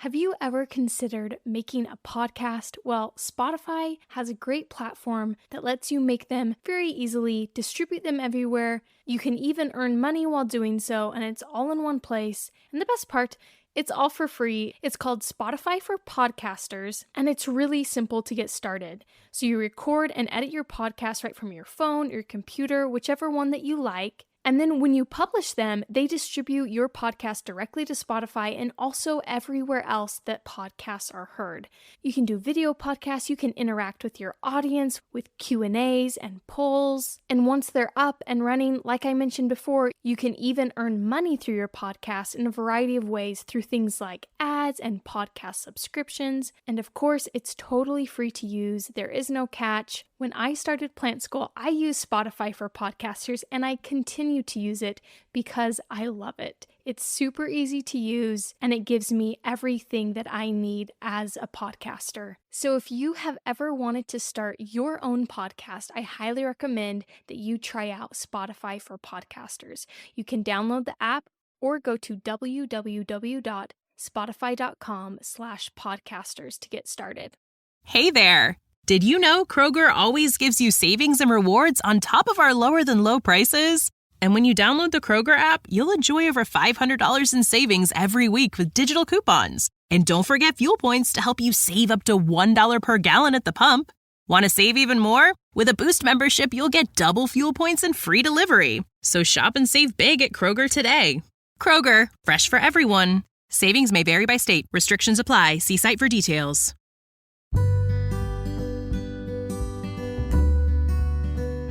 Have you ever considered making a podcast? Well, Spotify has a great platform that lets you make them very easily, distribute them everywhere. You can even earn money while doing so, and it's all in one place. And the best part, it's all for free. It's called Spotify for Podcasters, and it's really simple to get started. So you record and edit your podcast right from your phone, your computer, whichever one that you like. And then when you publish them, they distribute your podcast directly to Spotify and also everywhere else that podcasts are heard. You can do video podcasts, you can interact with your audience with Q&As and polls. And once they're up and running, like I mentioned before, you can even earn money through your podcast in a variety of ways through things like ads and podcast subscriptions. And of course, it's totally free to use. There is no catch. When I started Plant School, I used Spotify for Podcasters, and I continue to use it because I love it. It's super easy to use, and it gives me everything that I need as a podcaster. So if you have ever wanted to start your own podcast, I highly recommend that you try out Spotify for Podcasters. You can download the app or go to www.spotify.com/podcasters to get started. Hey there! Did you know Kroger always gives you savings and rewards on top of our lower-than-low prices? And when you download the Kroger app, you'll enjoy over $500 in savings every week with digital coupons. And don't forget fuel points to help you save up to $1 per gallon at the pump. Want to save even more? With a Boost membership, you'll get double fuel points and free delivery. So shop and save big at Kroger today. Kroger, fresh for everyone. Savings may vary by state. Restrictions apply. See site for details.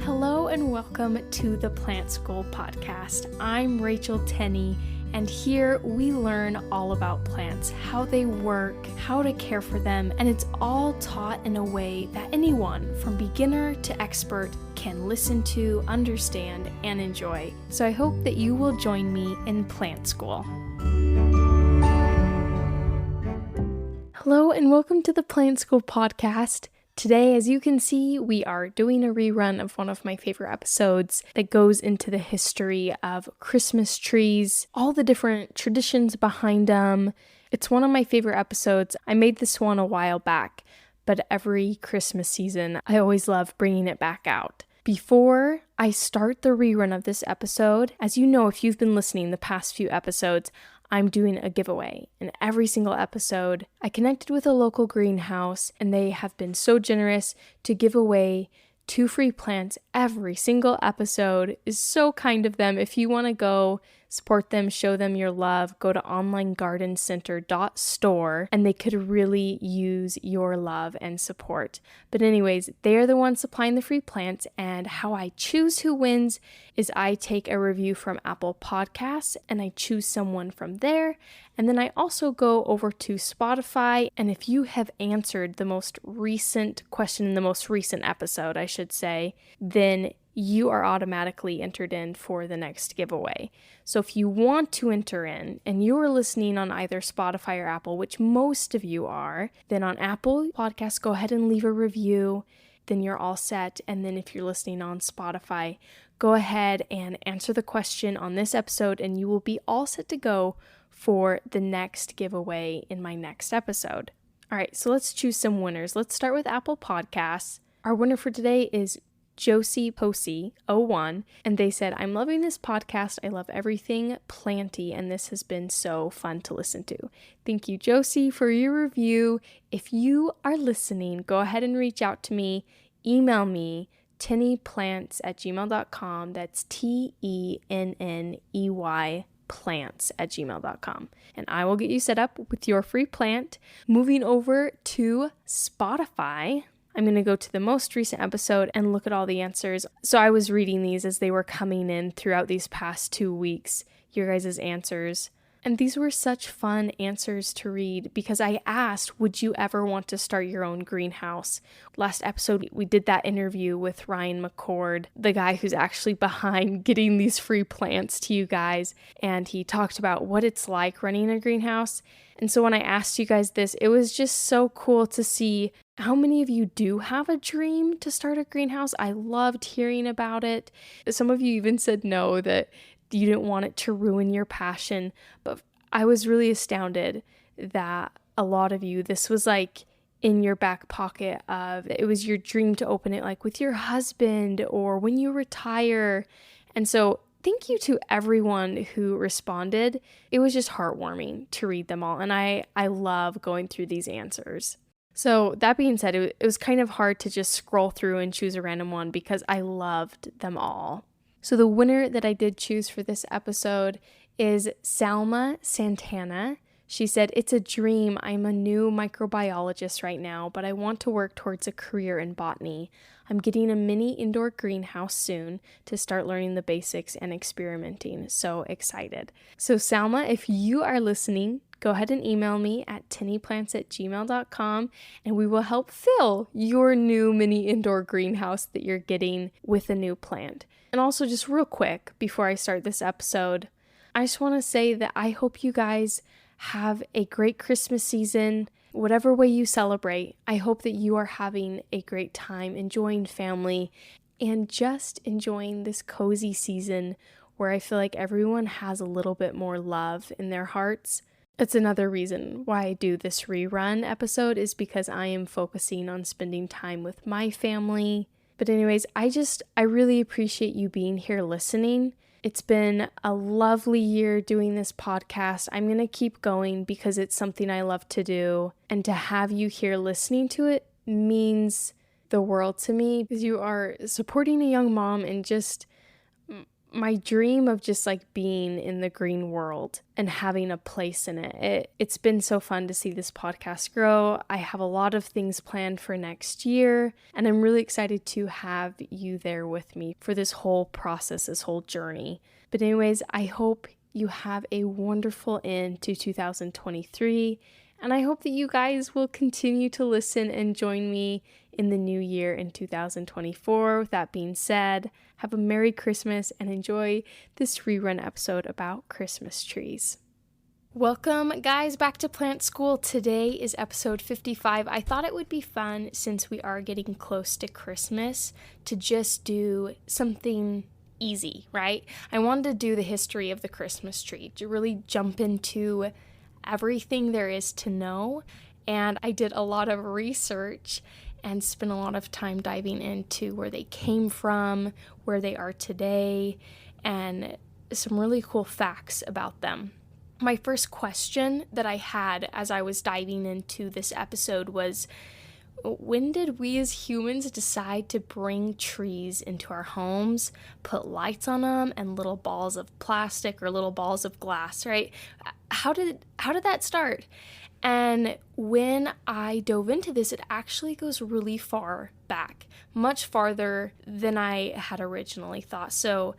Hello and welcome to the Plant School podcast. I'm Rachel Tenney, and here we learn all about plants, how they work, how to care for them, and it's all taught in a way that anyone from beginner to expert can listen to, understand, and enjoy. So I hope that you will join me in Plant School. Hello and welcome to the Plant School podcast. Today, as you can see, we are doing a rerun of one of my favorite episodes that goes into the history of Christmas trees, all the different traditions behind them. It's one of my favorite episodes. I made this one a while back, but every Christmas season, I always love bringing it back out. Before I start the rerun of this episode, as you know, if you've been listening the past few episodes, I'm doing a giveaway. In every single episode, I connected with a local greenhouse, and they have been so generous to give away 2 free plants every single episode. Is so kind of them. If you want to go support them, show them your love, go to onlinegardencenter.store, and they could really use your love and support. But anyways, they're the ones supplying the free plants, and how I choose who wins is I take a review from Apple Podcasts, and I choose someone from there, and then I also go over to Spotify, and if you have answered the most recent question in the most recent episode, I should say, then you are automatically entered in for the next giveaway. So if you want to enter in and you're listening on either Spotify or Apple, which most of you are, then on Apple Podcasts, go ahead and leave a review. Then you're all set. And then if you're listening on Spotify, go ahead and answer the question on this episode and you will be all set to go for the next giveaway in my next episode. All right, so let's choose some winners. Let's start with Apple Podcasts. Our winner for today is Josie Posey 01, and they said, I'm loving this podcast. I love everything planty, and this has been so fun to listen to. Thank you, Josie, for your review. If you are listening, go ahead and reach out to me. Email me, tenneyplants@gmail.com. That's TENNEY plants@gmail.com, and I will get you set up with your free plant. Moving over to Spotify, I'm going to go to the most recent episode and look at all the answers. So I was reading these as they were coming in throughout these past 2 weeks, your guys' answers. And these were such fun answers to read because I asked, would you ever want to start your own greenhouse? Last episode, we did that interview with Ryan McCord, the guy who's actually behind getting these free plants to you guys. And he talked about what it's like running a greenhouse. And so when I asked you guys this, it was just so cool to see how many of you do have a dream to start a greenhouse. I loved hearing about it. Some of you even said no, that you didn't want it to ruin your passion, but I was really astounded that a lot of you, this was like in your back pocket of it was your dream to open it like with your husband or when you retire. And so thank you to everyone who responded. It was just heartwarming to read them all. And I love going through these answers. So that being said, it was kind of hard to just scroll through and choose a random one because I loved them all. So the winner that I did choose for this episode is Salma Santana. She said, "It's a dream. I'm a new microbiologist right now, but I want to work towards a career in botany. I'm getting a mini indoor greenhouse soon to start learning the basics and experimenting. So excited." So Salma, if you are listening, go ahead and email me at tinnyplants@gmail.com and we will help fill your new mini indoor greenhouse that you're getting with a new plant. And also just real quick, before I start this episode, I just want to say that I hope you guys have a great Christmas season. Whatever way you celebrate, I hope that you are having a great time enjoying family and just enjoying this cozy season where I feel like everyone has a little bit more love in their hearts. It's another reason why I do this rerun episode is because I am focusing on spending time with my family. But anyways, I really appreciate you being here listening. It's been a lovely year doing this podcast. I'm going to keep going because it's something I love to do. And to have you here listening to it means the world to me because you are supporting a young mom and just my dream of just like being in the green world and having a place in it. It's been so fun to see this podcast grow. I have a lot of things planned for next year, and I'm really excited to have you there with me for this whole process, this whole journey. But anyways, I hope you have a wonderful end to 2023, and I hope that you guys will continue to listen and join me in the new year in 2024. With that being said, have a Merry Christmas and enjoy this rerun episode about Christmas trees. Welcome, guys, back to Plant School. Today is episode 55. I thought it would be fun, since we are getting close to Christmas, to just do something easy, right? I wanted to do the history of the Christmas tree, to really jump into everything there is to know. And I did a lot of research and spent a lot of time diving into where they came from, where they are today, and some really cool facts about them. My first question that I had as I was diving into this episode was, when did we as humans decide to bring trees into our homes, put lights on them, and little balls of plastic or little balls of glass, right? How did that start? And when I dove into this, it actually goes really far back, much farther than I had originally thought. So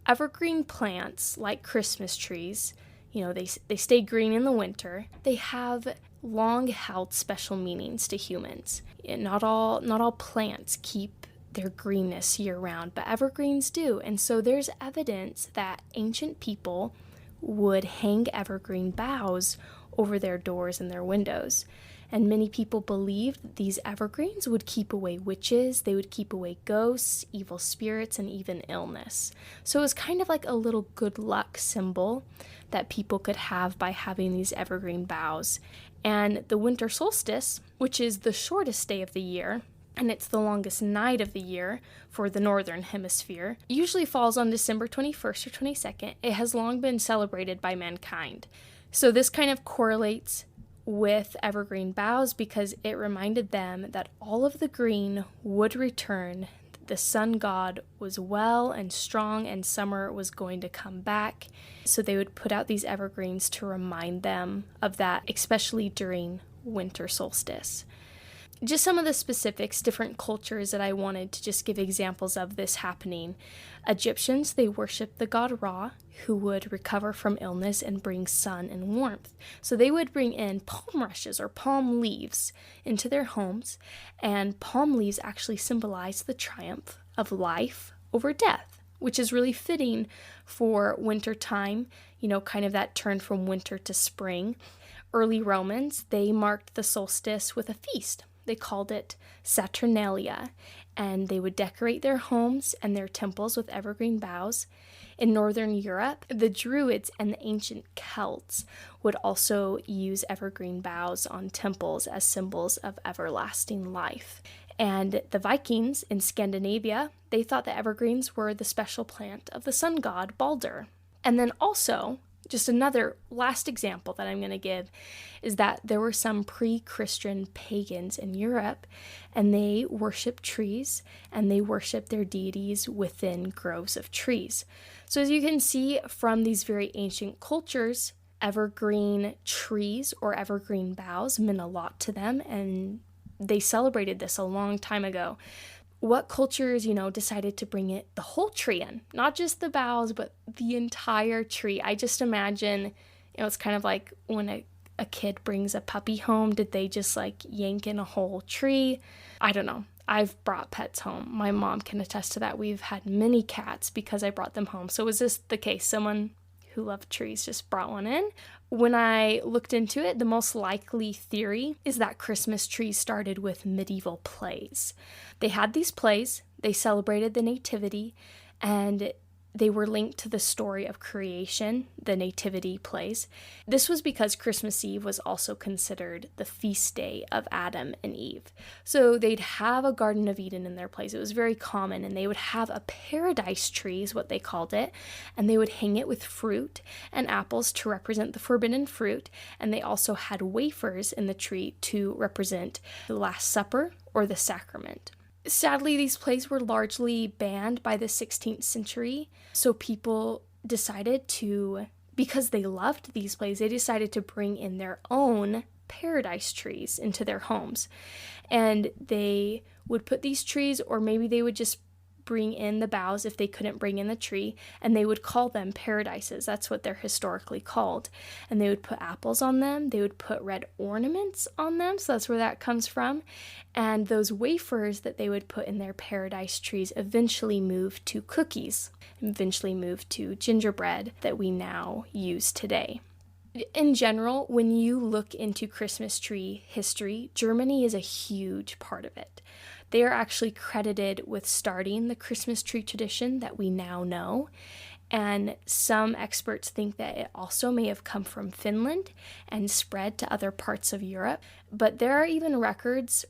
evergreen plants, like Christmas trees, they stay green in the winter. They have long held special meanings to humans. Not all plants keep their greenness year round, but evergreens do. And so there's evidence that ancient people would hang evergreen boughs over their doors and their windows. And many people believed that these evergreens would keep away witches, they would keep away ghosts, evil spirits, and even illness. So it was kind of like a little good luck symbol that people could have by having these evergreen boughs. And the winter solstice, which is the shortest day of the year, and it's the longest night of the year for the northern hemisphere, usually falls on December 21st or 22nd. It has long been celebrated by mankind. So this kind of correlates with evergreen boughs because it reminded them that all of the green would return. The sun god was well and strong and summer was going to come back. So they would put out these evergreens to remind them of that, especially during winter solstice. Just some of the specifics, different cultures that I wanted to just give examples of this happening. Egyptians, they worshiped the god Ra, who would recover from illness and bring sun and warmth. So they would bring in palm rushes or palm leaves into their homes, and palm leaves actually symbolize the triumph of life over death, which is really fitting for winter time, kind of that turn from winter to spring. Early Romans, they marked the solstice with a feast. They called it Saturnalia, and they would decorate their homes and their temples with evergreen boughs. In Northern Europe, the Druids and the ancient Celts would also use evergreen boughs on temples as symbols of everlasting life. And the Vikings in Scandinavia, they thought that evergreens were the special plant of the sun god Balder. And then also, just another last example that I'm going to give is that there were some pre-Christian pagans in Europe, and they worshiped trees, and they worshiped their deities within groves of trees. So as you can see from these very ancient cultures, evergreen trees or evergreen boughs meant a lot to them, and they celebrated this a long time ago. What cultures, decided to bring it the whole tree in, not just the boughs, but the entire tree. I just imagine, it's kind of like when a kid brings a puppy home, did they just yank in a whole tree? I don't know. I've brought pets home. My mom can attest to that. We've had many cats because I brought them home. So was this the case? Someone who loved trees just brought one in? When I looked into it, the most likely theory is that Christmas trees started with medieval plays. They had these plays, they celebrated the nativity, and they were linked to the story of creation, the nativity plays. This was because Christmas Eve was also considered the feast day of Adam and Eve. So they'd have a Garden of Eden in their plays. It was very common, and they would have a paradise tree, is what they called it, and they would hang it with fruit and apples to represent the forbidden fruit, and they also had wafers in the tree to represent the Last Supper or the sacrament. Sadly, these plays were largely banned by the 16th century, so people decided to, because they loved these plays, they decided to bring in their own paradise trees into their homes. And they would put these trees, or maybe they would just bring in the boughs if they couldn't bring in the tree, and they would call them paradises. That's what they're historically called. And they would put apples on them. They would put red ornaments on them, so that's where that comes from. And those wafers that they would put in their paradise trees eventually moved to cookies, eventually moved to gingerbread that we now use today. In general, when you look into Christmas tree history, Germany is a huge part of it. They are actually credited with starting the Christmas tree tradition that we now know, and some experts think that it also may have come from Finland and spread to other parts of Europe. But there are even records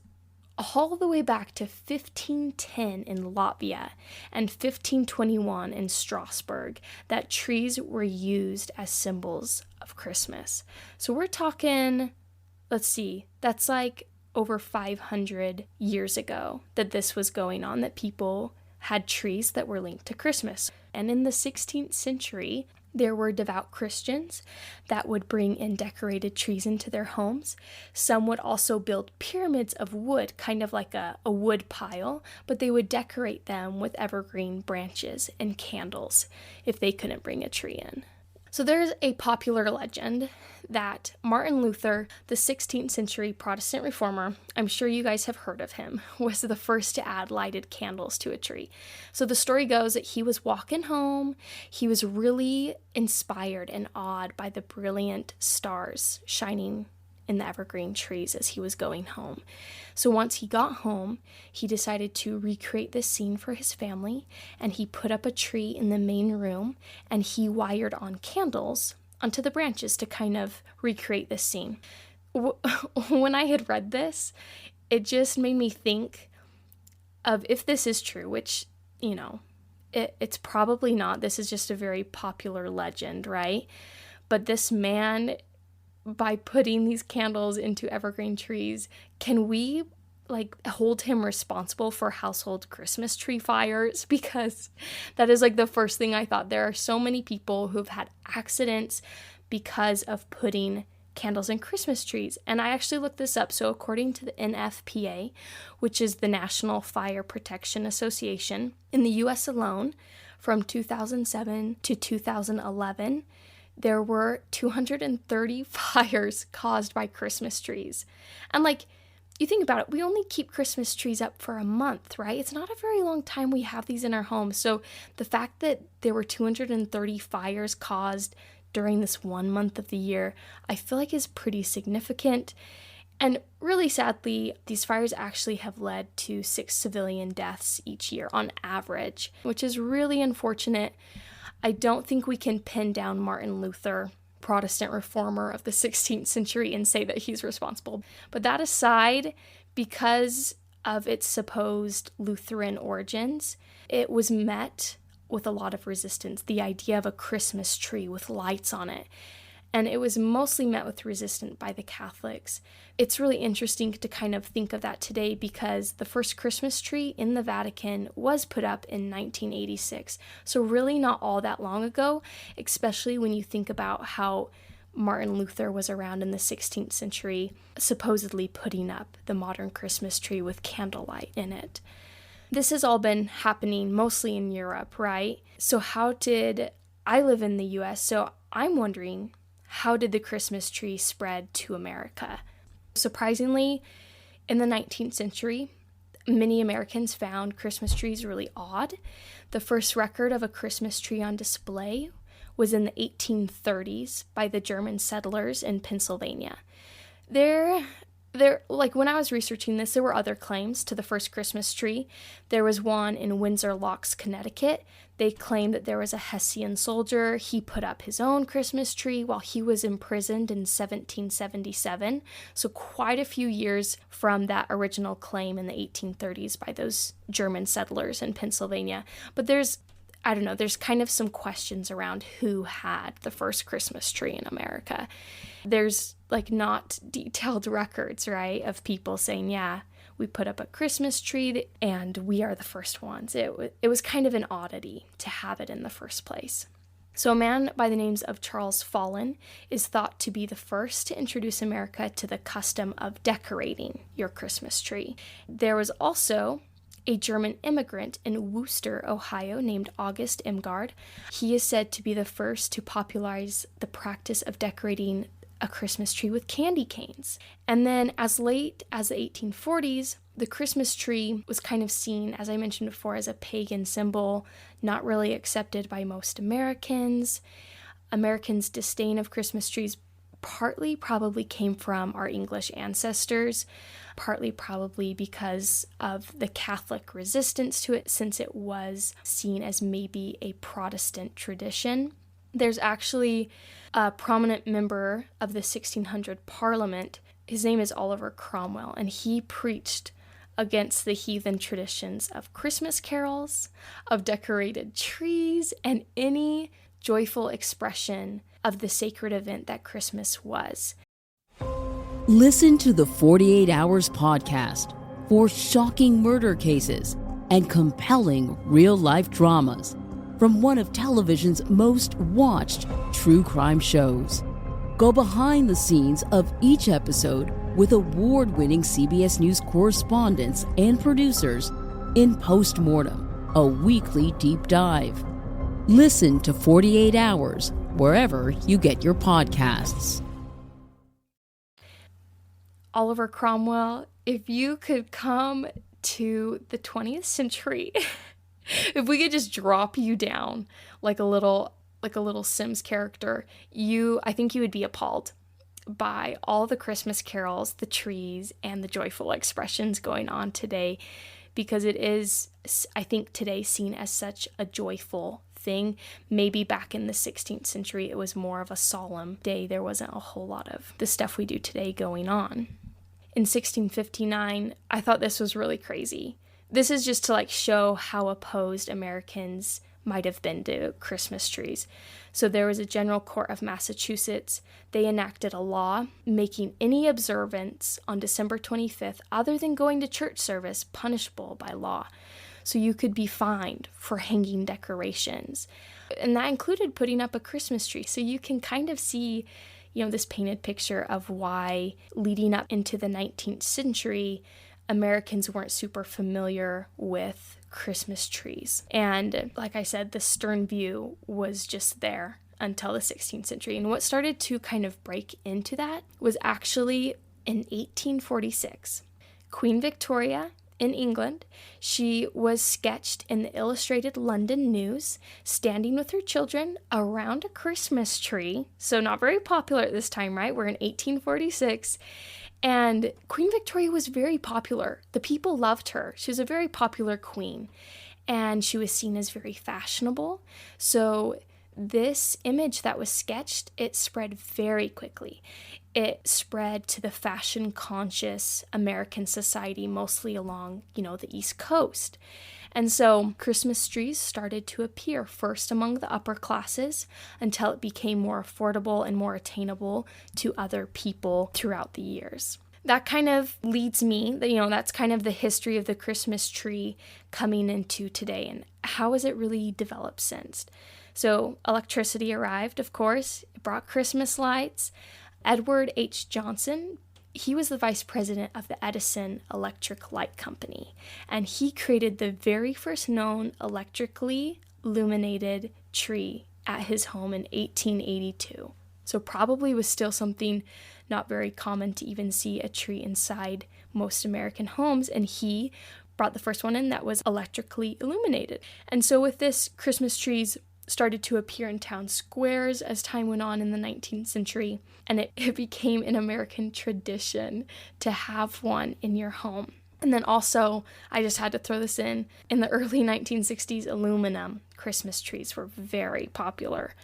all the way back to 1510 in Latvia and 1521 in Strasbourg that trees were used as symbols of Christmas. So we're talking, that's over 500 years ago that this was going on, that people had trees that were linked to Christmas. And in the 16th century, there were devout Christians that would bring in decorated trees into their homes. Some would also build pyramids of wood, kind of like a wood pile, but they would decorate them with evergreen branches and candles if they couldn't bring a tree in. So there's a popular legend that Martin Luther, the 16th century Protestant reformer, I'm sure you guys have heard of him, was the first to add lighted candles to a tree. So the story goes that he was walking home, he was really inspired and awed by the brilliant stars shining in the evergreen trees as he was going home. So once he got home, he decided to recreate this scene for his family, and he put up a tree in the main room, and he wired on candles onto the branches to kind of recreate this scene. When I had read this, it just made me think of, if this is true, which, it's probably not. This is just a very popular legend, right? But this man, by putting these candles into evergreen trees, can we hold him responsible for household Christmas tree fires? Because that is the first thing I thought. There are so many people who've had accidents because of putting candles in Christmas trees. And I actually looked this up. So according to the NFPA, which is the National Fire Protection Association, in the US alone, from 2007 to 2011, there were 230 fires caused by Christmas trees. And you think about it, we only keep Christmas trees up for a month, right? It's not a very long time we have these in our homes. So the fact that there were 230 fires caused during this 1 month of the year, I feel like is pretty significant. And really sadly, these fires actually have led to 6 civilian deaths each year on average, which is really unfortunate. I don't think we can pin down Martin Luther, Protestant reformer of the 16th century, and say that he's responsible. But that aside, because of its supposed Lutheran origins, it was met with a lot of resistance. The idea of a Christmas tree with lights on it. And it was mostly met with resistance by the Catholics. It's really interesting to kind of think of that today because the first Christmas tree in the Vatican was put up in 1986. So really not all that long ago, especially when you think about how Martin Luther was around in the 16th century, supposedly putting up the modern Christmas tree with candlelight in it. This has all been happening mostly in Europe, right? So I live in the US, so I'm wondering, how did the Christmas tree spread to America? Surprisingly, in the 19th century, many Americans found Christmas trees really odd. The first record of a Christmas tree on display was in the 1830s by the German settlers in Pennsylvania. Like when I was researching this, there were other claims to the first Christmas tree. There was one in Windsor Locks, Connecticut. They claimed that there was a Hessian soldier. He put up his own Christmas tree while he was imprisoned in 1777. So quite a few years from that original claim in the 1830s by those German settlers in Pennsylvania. But there's kind of some questions around who had the first Christmas tree in America. There's not detailed records, right, of people saying, yeah, we put up a Christmas tree and we are the first ones. It was kind of an oddity to have it in the first place. So a man by the names of Charles Follen is thought to be the first to introduce America to the custom of decorating your Christmas tree. There was also a German immigrant in Wooster, Ohio, named August Imgard. He is said to be the first to popularize the practice of decorating a Christmas tree with candy canes. And then as late as the 1840s, the Christmas tree was kind of seen, as I mentioned before, as a pagan symbol, not really accepted by most Americans. Americans' disdain of Christmas trees partly probably came from our English ancestors, partly probably because of the Catholic resistance to it, since it was seen as maybe a Protestant tradition. There's actually a prominent member of the 1600 Parliament. His name is Oliver Cromwell, and he preached against the heathen traditions of Christmas carols, of decorated trees, and any joyful expression of the sacred event that Christmas was. Listen to the 48 Hours podcast for shocking murder cases and compelling real-life dramas from one of television's most watched true crime shows. Go behind the scenes of each episode with award-winning CBS News correspondents and producers in Postmortem, a weekly deep dive. Listen to 48 Hours wherever you get your podcasts. Oliver Cromwell, if you could come to the 20th century, if we could just drop you down like a little Sims character, I think you would be appalled by all the Christmas carols, the trees, and the joyful expressions going on today, because it is, I think, today seen as such a joyful thing. Maybe back in the 16th century, it was more of a solemn day. There wasn't a whole lot of the stuff we do today going on. In 1659, I thought this was really crazy. This is just to show how opposed Americans might have been to Christmas trees. So there was a General Court of Massachusetts. They enacted a law making any observance on December 25th other than going to church service punishable by law. So you could be fined for hanging decorations. And that included putting up a Christmas tree. So you can kind of see, this painted picture of why leading up into the 19th century, Americans weren't super familiar with Christmas trees. And like I said, the stern view was just there until the 16th century. And what started to kind of break into that was actually in 1846. Queen Victoria in England, she was sketched in the Illustrated London News standing with her children around a Christmas tree. So not very popular at this time, right? We're in 1846. And Queen Victoria was very popular. The people loved her. She was a very popular queen, and she was seen as very fashionable. So this image that was sketched, it spread very quickly. It spread to the fashion-conscious American society, mostly along, the East Coast. And so Christmas trees started to appear first among the upper classes until it became more affordable and more attainable to other people throughout the years. That kind of leads me, that's kind of the history of the Christmas tree coming into today and how has it really developed since. So electricity arrived, of course. It brought Christmas lights. Edward H. Johnson, he was the vice president of the Edison Electric Light Company, and he created the very first known electrically illuminated tree at his home in 1882. So probably was still something not very common to even see a tree inside most American homes, and he brought the first one in that was electrically illuminated. And so with this, Christmas trees started to appear in town squares as time went on in the 19th century, and it became an American tradition to have one in your home. And then also, I just had to throw this in the early 1960s, aluminum Christmas trees were very popular.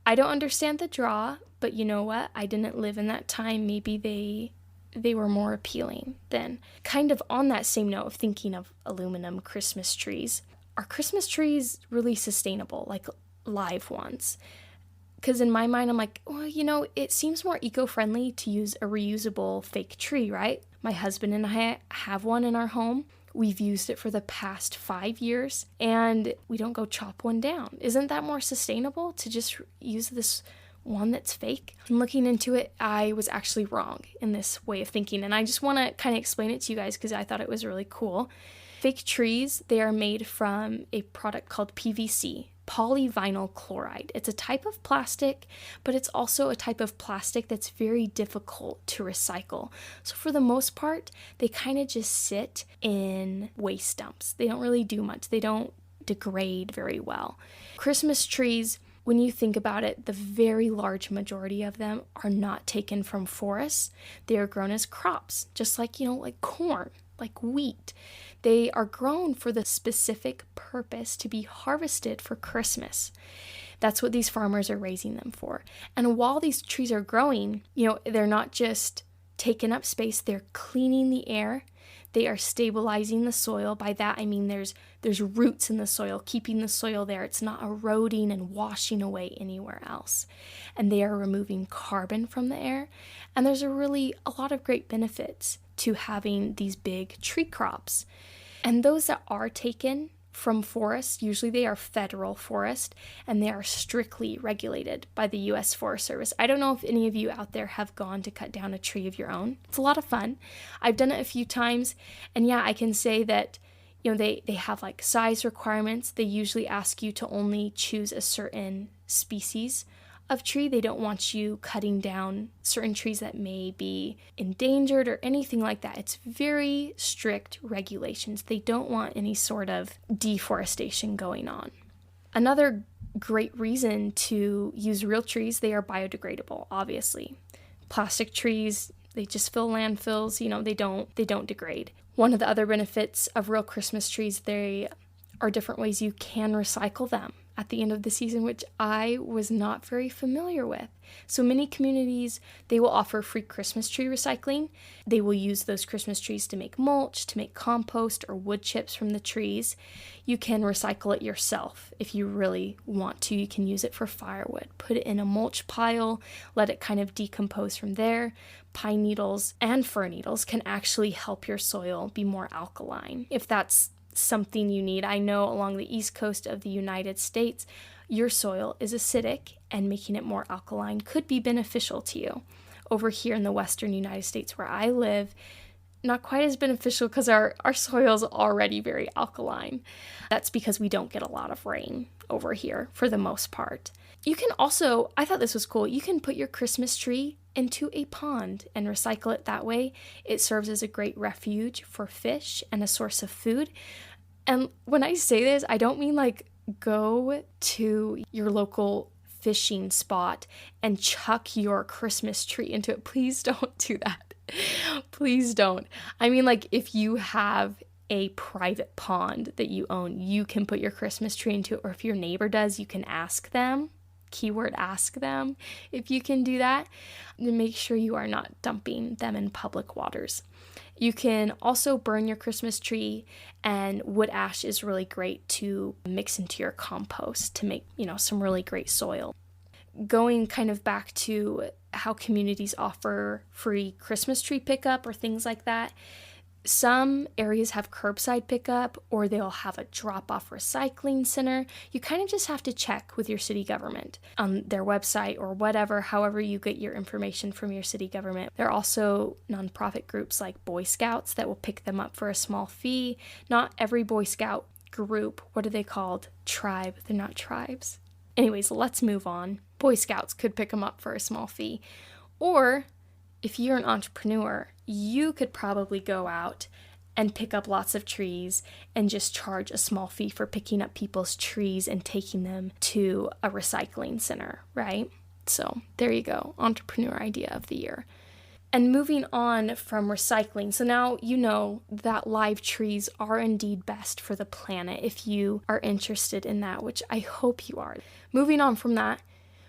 I don't understand the draw, but you know what? I didn't live in that time. Maybe they were more appealing then. Kind of on that same note of thinking of aluminum Christmas trees, are Christmas trees really sustainable, like live ones? Because in my mind, I'm like, well, it seems more eco-friendly to use a reusable fake tree, right? My husband and I have one in our home. We've used it for the past 5 years, and we don't go chop one down. Isn't that more sustainable to just use this one that's fake? And looking into it, I was actually wrong in this way of thinking, and I just want to kind of explain it to you guys because I thought it was really cool. Fake trees, they are made from a product called PVC, polyvinyl chloride. It's a type of plastic, but it's also a type of plastic that's very difficult to recycle. So for the most part, they kind of just sit in waste dumps. They don't really do much. They don't degrade very well. Christmas trees, when you think about it, the very large majority of them are not taken from forests. They are grown as crops, just like, like corn, like wheat. They are grown for the specific purpose to be harvested for Christmas. That's what these farmers are raising them for. And while these trees are growing, they're not just taking up space, they're cleaning the air. They are stabilizing the soil. By that, I mean there's roots in the soil, keeping the soil there. It's not eroding and washing away anywhere else. And they are removing carbon from the air. And there's a lot of great benefits to having these big tree crops. And those that are taken from forests, usually they are federal forest, and they are strictly regulated by the U.S. Forest Service. I don't know if any of you out there have gone to cut down a tree of your own. It's a lot of fun. I've done it a few times, and yeah, I can say that they have like size requirements. They usually ask you to only choose a certain species of tree. They don't want you cutting down certain trees that may be endangered or anything like that. It's very strict regulations. They don't want any sort of deforestation going on. Another great reason to use real trees, they are biodegradable, obviously. Plastic trees, they just fill landfills, they don't degrade. One of the other benefits of real Christmas trees, they are different ways you can recycle them at the end of the season, which I was not very familiar with. So many communities, they will offer free Christmas tree recycling. They will use those Christmas trees to make mulch, to make compost or wood chips from the trees. You can recycle it yourself if you really want to. You can use it for firewood. Put it in a mulch pile, let it kind of decompose from there. Pine needles and fir needles can actually help your soil be more alkaline. If that's something you need. I know along the east coast of the United States, your soil is acidic, and making it more alkaline could be beneficial to you. Over here in the western United States where I live, not quite as beneficial because our soil is already very alkaline. That's because we don't get a lot of rain over here for the most part. You can also, I thought this was cool, you can put your Christmas tree into a pond and recycle it that way. It serves as a great refuge for fish and a source of food. And when I say this, I don't mean like go to your local fishing spot and chuck your Christmas tree into it. Please don't do that. Please don't. I mean, like if you have a private pond that you own, you can put your Christmas tree into it, or if your neighbor does, you can ask them, keyword ask them if you can do that. And make sure you are not dumping them in public waters. You can also burn your Christmas tree, and wood ash is really great to mix into your compost to make, some really great soil. Going kind of back to how communities offer free Christmas tree pickup or things like that, some areas have curbside pickup, or they'll have a drop-off recycling center. You kind of just have to check with your city government on their website or whatever, however you get your information from your city government. There are also nonprofit groups like Boy Scouts that will pick them up for a small fee. Not every Boy Scout group, what are they called? Tribe. They're not tribes. Anyways, let's move on. Boy Scouts could pick them up for a small fee. Or if you're an entrepreneur, you could probably go out and pick up lots of trees and just charge a small fee for picking up people's trees and taking them to a recycling center, right? So there you go, entrepreneur idea of the year. And moving on from recycling, so now you know that live trees are indeed best for the planet if you are interested in that, which I hope you are. Moving on from that,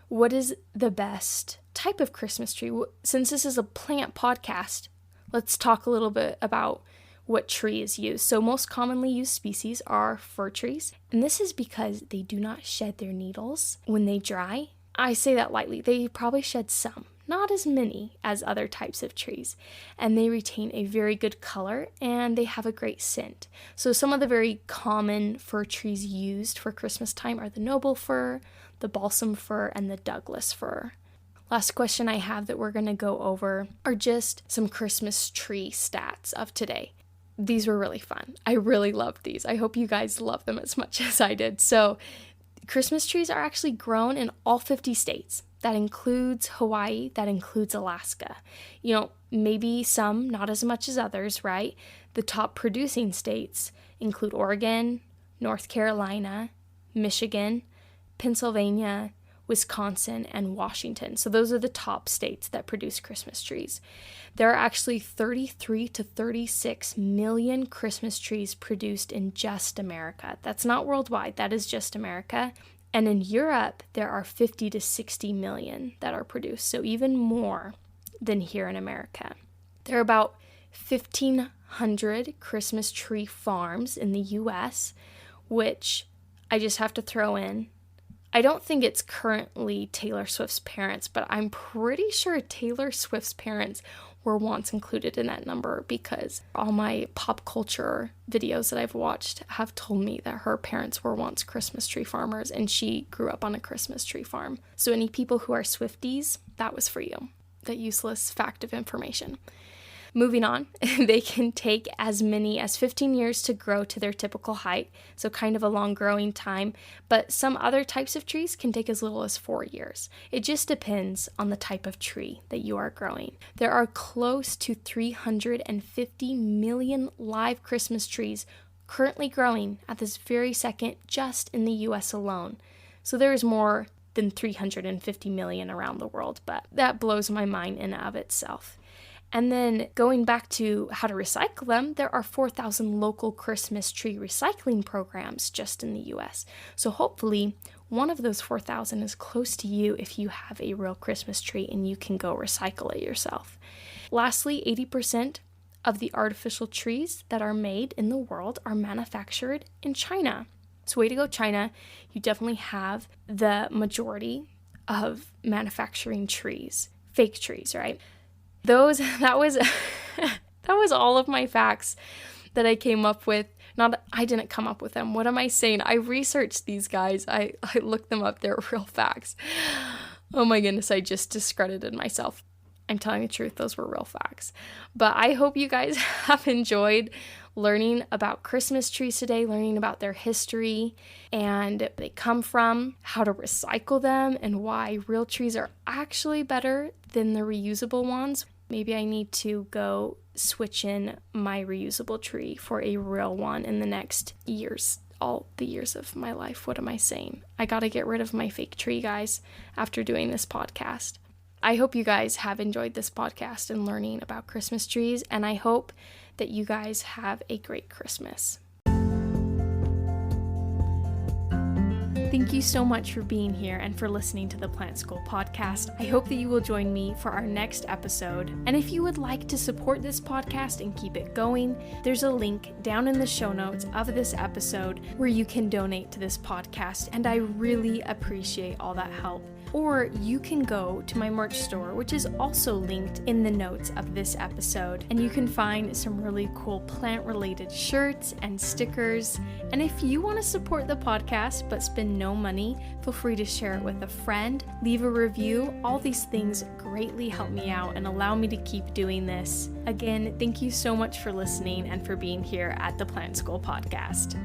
what is the best type of Christmas tree? Since this is a plant podcast, let's talk a little bit about what tree is used. So most commonly used species are fir trees, and this is because they do not shed their needles when they dry. I say that lightly. They probably shed some, not as many as other types of trees, and they retain a very good color and they have a great scent. So some of the very common fir trees used for Christmas time are the noble fir, the balsam fir, and the Douglas fir. Last question I have that we're going to go over are just some Christmas tree stats of today. These were really fun. I really loved these. I hope you guys love them as much as I did. So Christmas trees are actually grown in all 50 states. That includes Hawaii, that includes Alaska. Maybe some, not as much as others, right? The top producing states include Oregon, North Carolina, Michigan, Pennsylvania, Wisconsin, and Washington. So those are the top states that produce Christmas trees. There are actually 33 to 36 million Christmas trees produced in just America. That's not worldwide, that is just America. And in Europe, there are 50 to 60 million that are produced, so even more than here in America. There are about 1,500 Christmas tree farms in the US, which I just have to throw in. I don't think it's currently Taylor Swift's parents, but I'm pretty sure Taylor Swift's parents were once included in that number because all my pop culture videos that I've watched have told me that her parents were once Christmas tree farmers and she grew up on a Christmas tree farm. So any people who are Swifties, that was for you. That useless fact of information. Moving on, they can take as many as 15 years to grow to their typical height, so kind of a long growing time, but some other types of trees can take as little as 4 years. It just depends on the type of tree that you are growing. There are close to 350 million live Christmas trees currently growing at this very second just in the US alone. So there is more than 350 million around the world, but that blows my mind in and of itself. And then going back to how to recycle them, there are 4,000 local Christmas tree recycling programs just in the US. So hopefully one of those 4,000 is close to you if you have a real Christmas tree and you can go recycle it yourself. Lastly, 80% of the artificial trees that are made in the world are manufactured in China. So way to go, China. You definitely have the majority of manufacturing trees, fake trees, right? That was all of my facts that I came up with. I didn't come up with them. What am I saying? I researched these guys. I looked them up. They're real facts. Oh my goodness, I just discredited myself. I'm telling the truth, those were real facts. But I hope you guys have enjoyed learning about Christmas trees today, learning about their history and where they come from, how to recycle them, and why real trees are actually better than the reusable ones. Maybe I need to go switch in my reusable tree for a real one in the next years, all the years of my life. What am I saying? I gotta get rid of my fake tree, guys, after doing this podcast. I hope you guys have enjoyed this podcast and learning about Christmas trees, and I hope that you guys have a great Christmas. Thank Thank you so much for being here and for listening to the Plant School podcast. I hope that you will join me for our next episode. And if you would like to support this podcast and keep it going, there's a link down in the show notes of this episode where you can donate to this podcast, and I really appreciate all that help. Or you can go to my merch store, which is also linked in the notes of this episode, and you can find some really cool plant-related shirts and stickers. And if you want to support the podcast but spend no money, feel free to share it with a friend, leave a review. All these things greatly help me out and allow me to keep doing this. Again, thank you so much for listening and for being here at the Plant School podcast.